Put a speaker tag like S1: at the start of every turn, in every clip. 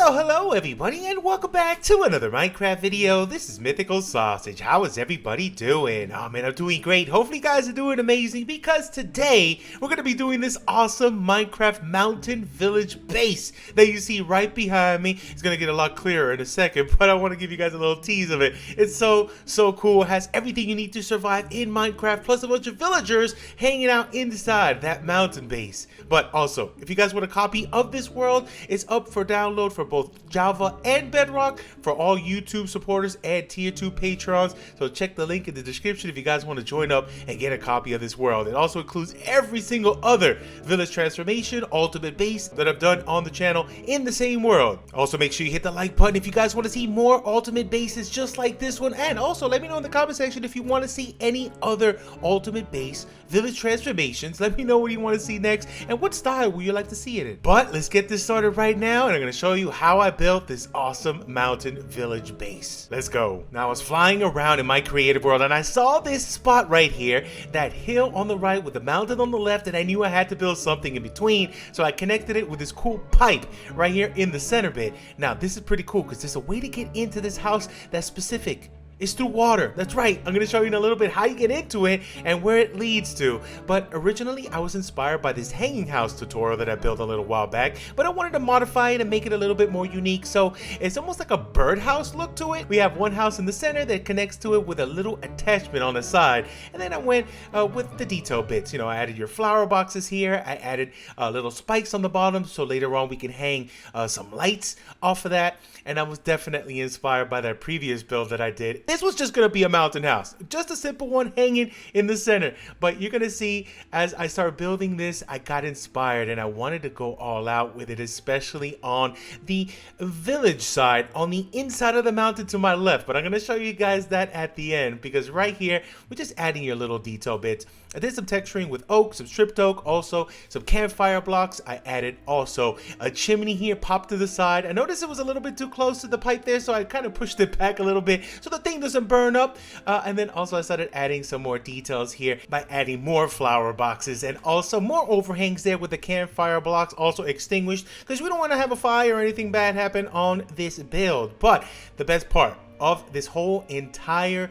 S1: Hello everybody, and welcome back to another Minecraft video. This is TheMythicalSausage. How is everybody doing? Oh man, I'm doing great. Hopefully you guys are doing amazing, because today we're going to be doing this awesome Minecraft mountain village base that you see right behind me. It's going to get a lot clearer in a second, but I want to give you guys a little tease of it. It's so cool. It has everything you need to survive in Minecraft, plus a bunch of villagers hanging out inside that mountain base. But also, if you guys want a copy of this world, it's up for download for both Java and Bedrock for all YouTube supporters and tier 2 patrons. So check the link in the description if you guys want to join up and get a copy of this world. It also includes every single other village transformation ultimate base that I've done on the channel in the same world. Also, make sure you hit the like button if you guys want to see more ultimate bases just like this one, and also let me know in the comment section if you want to see any other ultimate base village transformations. Let me know what you want to see next and what style would you like to see it in. But let's get this started right now, and I'm going to show you how I built this awesome mountain village base. Let's go. Now I was flying around in my creative world and I saw this spot right here, that hill on the right with the mountain on the left, and I knew I had to build something in between, so I connected it with this cool pipe right here in the center bit. Now this is pretty cool because there's a way to get into this house that's specific. It's through water. That's right. I'm going to show you in a little bit how you get into it and where it leads to. But originally, I was inspired by this hanging house tutorial that I built a little while back, but I wanted to modify it and make it a little bit more unique. So it's almost like a birdhouse look to it. We have one house in the center that connects to it with a little attachment on the side. And then I went with the detail bits. You know, I added your flower boxes here. I added little spikes on the bottom, so later on we can hang some lights off of that. And I was definitely inspired by that previous build that I did. This was just going to be a mountain house, just a simple one hanging in the center. But you're going to see as I start building this, I got inspired and I wanted to go all out with it, especially on the village side, on the inside of the mountain to my left. But I'm going to show you guys that at the end, because right here, we're just adding your little detail bits. I did some texturing with oak, some stripped oak, also some campfire blocks. I added also a chimney here popped to the side. I noticed it was a little bit too close to the pipe there, so I kind of pushed it back a little bit so the thing doesn't burn up. And then also I started adding some more details here by adding more flower boxes and also more overhangs there with the campfire blocks also extinguished, because we don't want to have a fire or anything bad happen on this build. But the best part of this whole entire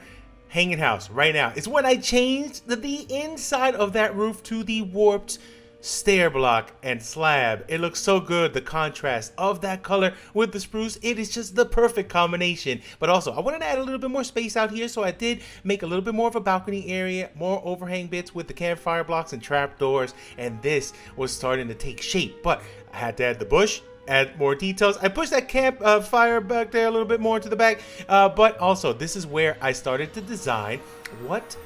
S1: hanging house right now is when I changed the inside of that roof to the warped stair block and slab. It looks so good, the contrast of that color with the spruce. It is just the perfect combination. But also I wanted to add a little bit more space out here, so I did make a little bit more of a balcony area, more overhang bits with the campfire blocks and trapdoors, and this was starting to take shape. But I had to add the bush, add more details. I pushed that camp fire back there a little bit more to the back, but also this is where I started to design what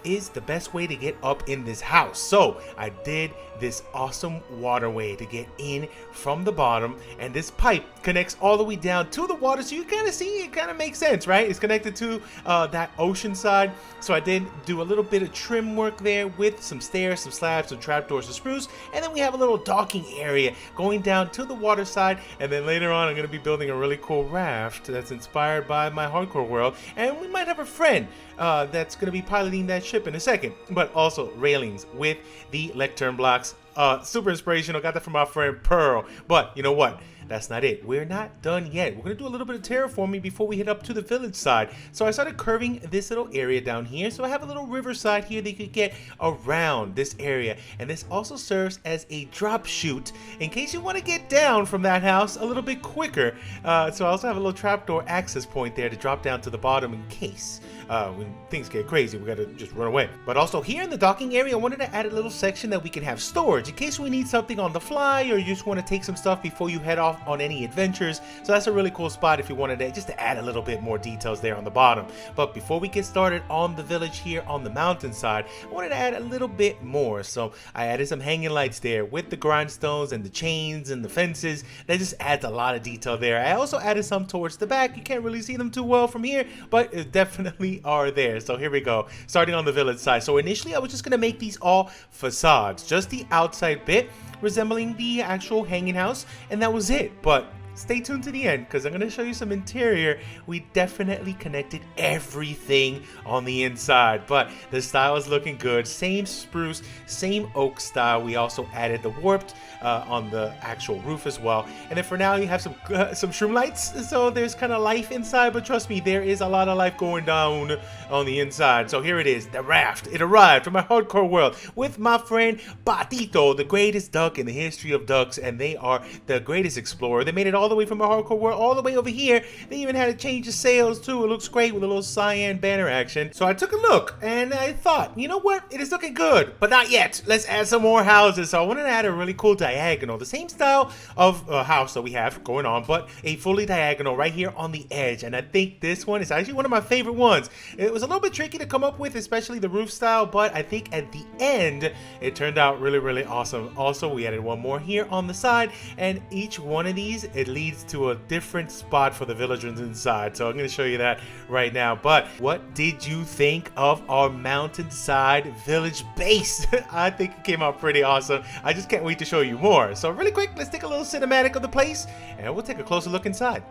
S1: is the best way to get up in this house. So I did this awesome waterway to get in from the bottom, and this pipe connects all the way down to the water, so you kind of see it kind of makes sense, right? It's connected to that ocean side. So I did do a little bit of trim work there with some stairs, some slabs, some trapdoors, some spruce, and then we have a little docking area going down to the water side. And then later on I'm going to be building a really cool raft that's inspired by my hardcore world, and we might have a friend that's going to be piloting that ship in a second. But also railings with the lectern blocks. Super inspirational. Got that from my friend Pearl. But you know what? That's not it. We're not done yet. We're going to do a little bit of terraforming before we head up to the village side. So I started curving this little area down here. So I have a little riverside here that you could get around this area. And this also serves as a drop chute in case you want to get down from that house a little bit quicker. So I also have a little trapdoor access point there to drop down to the bottom in case when things get crazy, we got to just run away. But also here in the docking area, I wanted to add a little section that we can have storage in case we need something on the fly, or you just want to take some stuff before you head off on any adventures. So that's a really cool spot if you wanted to just to add a little bit more details there on the bottom. But before we get started on the village here on the mountainside, I wanted to add a little bit more. So I added some hanging lights there with the grindstones and the chains and the fences. That just adds a lot of detail there. I also added some towards the back. You can't really see them too well from here, but it definitely are there. So here we go, starting on the village side. So initially I was just going to make these all facades, just the outside bit resembling the actual hanging house, and that was it. But stay tuned to the end because I'm going to show you some interior. We definitely connected everything on the inside, but the style is looking good. Same spruce, same oak style. We also added the warped on the actual roof as well. And then for now, you have some shroom lights, so there's kind of life inside, but trust me, there is a lot of life going down on the inside. So here it is, the raft. It arrived from my hardcore world with my friend Patito, the greatest duck in the history of ducks, and they are the greatest explorer. They made it all the way from my hardcore world all the way over here. They even had to change the sails too. It looks great with a little cyan banner action. So I took a look and I thought, you know what? It is looking good, but not yet. Let's add some more houses. So I wanted to add a really cool diagonal, the same style of house that we have going on, but a fully diagonal right here on the edge. And I think this one is actually one of my favorite ones. It was a little bit tricky to come up with, especially the roof style, but I think at the end it turned out really, really awesome. Also, we added one more here on the side, and each one of these, it leads to a different spot for the villagers inside. So I'm going to show you that right now. But what did you think of our mountainside village base? I think it came out pretty awesome. I just can't wait to show you more. So really quick, let's take a little cinematic of the place and we'll take a closer look inside.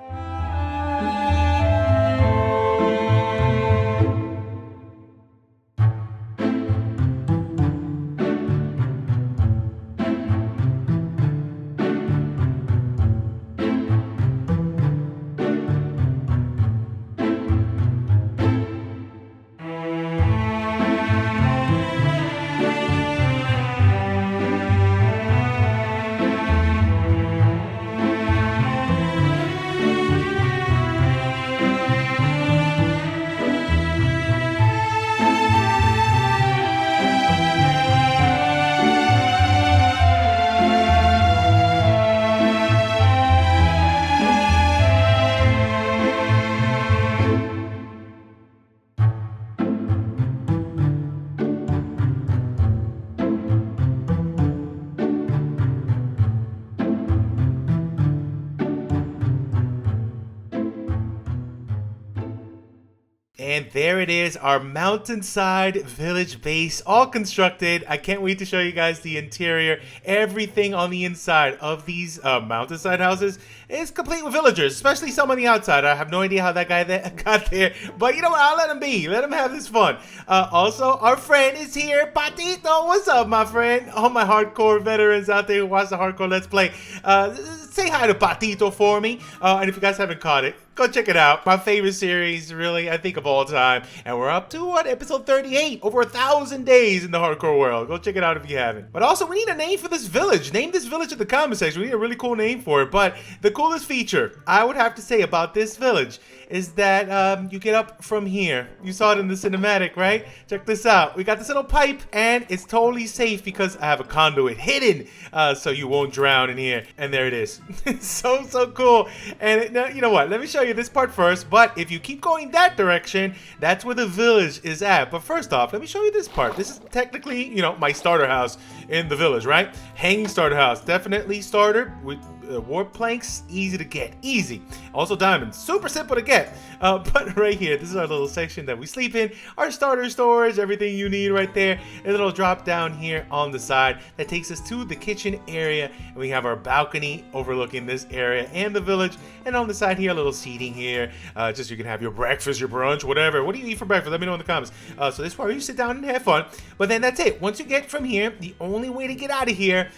S1: And there it is, our mountainside village base, all constructed. I can't wait to show you guys the interior. Everything on the inside of these mountainside houses is complete with villagers, especially some on the outside. I have no idea how that guy got there, but you know what? I'll let him be. Let him have this fun. Also, our friend is here, Patito. What's up, my friend? All my hardcore veterans out there who watch the hardcore Let's Play, say hi to Patito for me. And if you guys haven't caught it, go check it out. My favorite series, really, I think, of all time. And we're up to, what, episode 38? Over 1,000 days in the hardcore world. Go check it out if you haven't. But also, we need a name for this village. Name this village in the comment section. We need a really cool name for it. But the coolest feature I would have to say about this village is that you get up from here. You saw it in the cinematic, right? Check this out. We got this little pipe, and it's totally safe because I have a conduit hidden, so you won't drown in here. And there it is. It's so cool. And now, you know what? Let me show you this part first. But if you keep going that direction, that's where the village is at. But first off, let me show you this part. This is technically, you know, my starter house in the village, right? Hanging starter house. Definitely starter with warp planks, easy to get, easy. Also diamonds, super simple to get. But right here, this is our little section that we sleep in. Our starter storage, everything you need right there. A little drop down here on the side that takes us to the kitchen area, and we have our balcony overlooking this area and the village. And on the side here, a little seating here, just so you can have your breakfast, your brunch, whatever. What do you eat for breakfast? Let me know in the comments. So this is where you sit down and have fun. But then that's it. Once you get from here, the only way to get out of here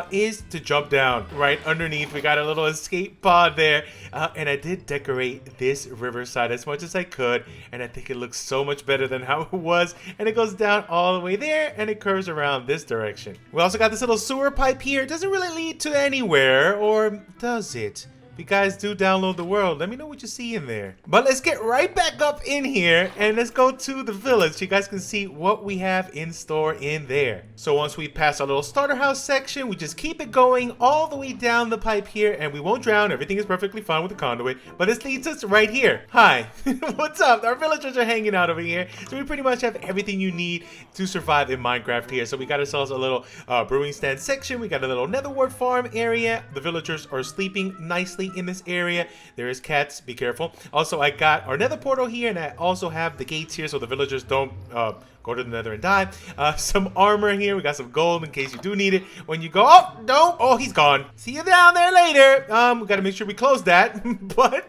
S1: is to jump down right underneath. We got a little escape pod there, and I did decorate this riverside as much as I could, and I think it looks so much better than how it was. And it goes down all the way there, and it curves around this direction. We also got this little sewer pipe here. It doesn't really lead to anywhere, or does it? If you guys do download the world, let me know what you see in there. But let's get right back up in here and let's go to the village so you guys can see what we have in store in there. So once we pass our little starter house section, we just keep it going all the way down the pipe here, and we won't drown. Everything is perfectly fine with the conduit. But this leads us right here. Hi, what's up? Our villagers are hanging out over here. So we pretty much have everything you need to survive in Minecraft here. So we got ourselves a little brewing stand section. We got a little nether wart farm area. The villagers are sleeping nicely perfectly in this area. There is cats, be careful. Also, I got our nether portal here, and I also have the gates here so the villagers don't go to the nether and die. Some armor here. We got some gold in case you do need it when you go. Oh, no. Oh, he's gone. See you down there later. We got to make sure we close that. But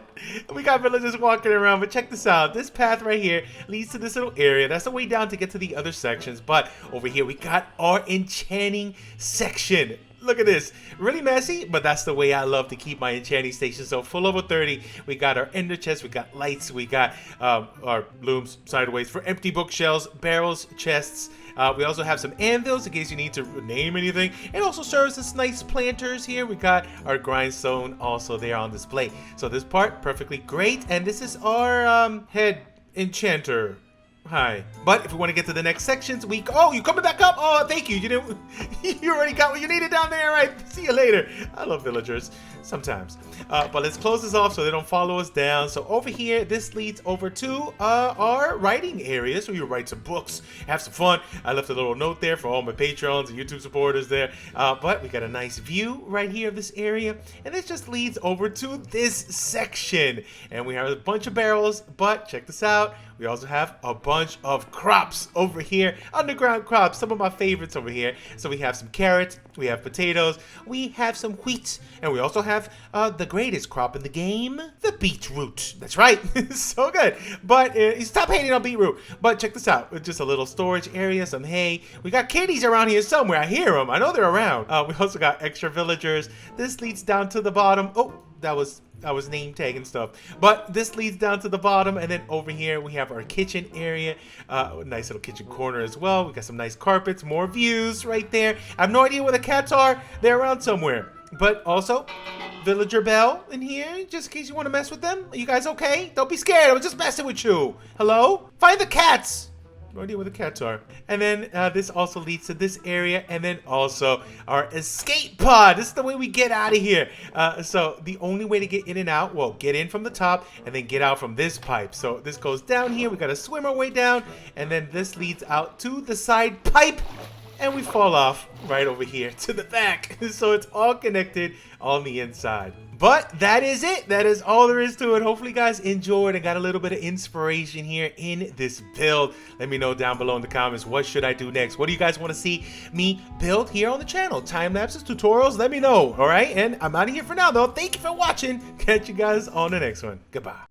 S1: we got villagers walking around. But check this out. This path right here leads to this little area. That's the way down to get to the other sections. But over here, we got our enchanting section. Look at this. Really messy, but that's the way I love to keep my enchanting station. So full level 30, we got our ender chest, we got lights, we got our looms sideways for empty bookshelves, barrels, chests. We also have some anvils in case you need to name anything. It also serves as nice planters here. We got our grindstone also there on display. So this part, perfectly great. And this is our head enchanter. Hi. But if we want to get to the next sections, oh, you coming back up? Oh, thank you. You didn't. You already got what you needed down there. All right. See you later. I love villagers sometimes. But let's close this off so they don't follow us down. So over here, this leads over to our writing area. So you write some books, have some fun. I left a little note there for all my patrons and YouTube supporters there. But we got a nice view right here of this area. And this just leads over to this section. And we have a bunch of barrels. But check this out. We also have a bunch of crops over here, underground crops, some of my favorites over here. So we have some carrots, we have potatoes, we have some wheat, and we also have the greatest crop in the game, the beetroot. That's right, so good. But stop hating on beetroot. But check this out, it's just a little storage area, some hay. We got kitties around here somewhere. I hear them. I know they're around. We also got extra villagers. This leads down to the bottom. Oh, that was name tag and stuff, but this leads down to the bottom, and then over here we have our kitchen area, nice little kitchen corner as well. We got some nice carpets, more views right there. I have no idea where the cats are. They're around somewhere. But also villager bell in here just in case you want to mess with them. Are you guys okay? Don't be scared. I was just messing with you. Hello? Find the cats. No idea where the cats are. And then this also leads to this area, and then also our escape pod. This is the way we get out of here. So the only way to get in and out, well, get in from the top and then get out from this pipe. So this goes down here. We got to swim our way down, and then this leads out to the side pipe, and we fall off right over here to the back. So it's all connected on the inside. But that is it. That is all there is to it. Hopefully you guys enjoyed and got a little bit of inspiration here in this build. Let me know down below in the comments, what should I do next? What do you guys want to see me build here on the channel? Time lapses, tutorials, let me know. All right, and I'm out of here for now though. Thank you for watching. Catch you guys on the next one. Goodbye.